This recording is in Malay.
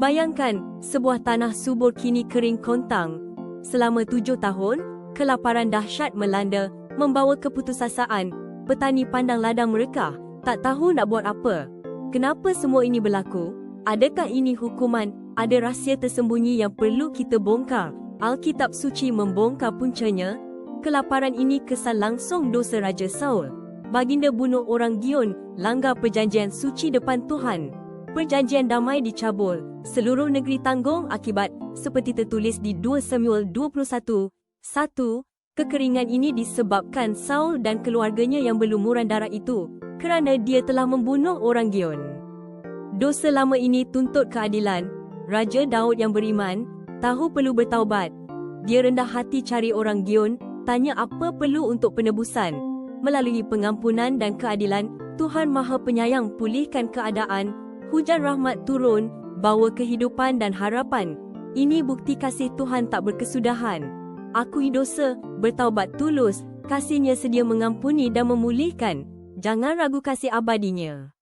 Bayangkan, sebuah tanah subur kini kering kontang. Selama 7 tahun, kelaparan dahsyat melanda, membawa keputusasaan. Petani pandang ladang mereka, tak tahu nak buat apa. Kenapa semua ini berlaku? Adakah ini hukuman? Ada rahsia tersembunyi yang perlu kita bongkar. Alkitab suci membongkar puncanya. Kelaparan ini kesan langsung dosa Raja Saul. Baginda bunuh orang Gion, langgar perjanjian suci depan Tuhan. Perjanjian damai dicabul, seluruh negeri tanggung akibat, seperti tertulis di 2 Samuel 21:1. Kekeringan ini disebabkan Saul dan keluarganya yang berlumuran darah itu, kerana dia telah membunuh orang Gion. Dosa lama ini tuntut keadilan. Raja Daud yang beriman, tahu perlu bertaubat. Dia rendah hati cari orang Gion, tanya apa perlu untuk penebusan. Melalui pengampunan dan keadilan, Tuhan Maha Penyayang pulihkan keadaan. Hujan rahmat turun, bawa kehidupan dan harapan. Ini bukti kasih Tuhan tak berkesudahan. Akui dosa, bertaubat tulus, kasih-Nya sedia mengampuni dan memulihkan. Jangan ragu kasih abadinya.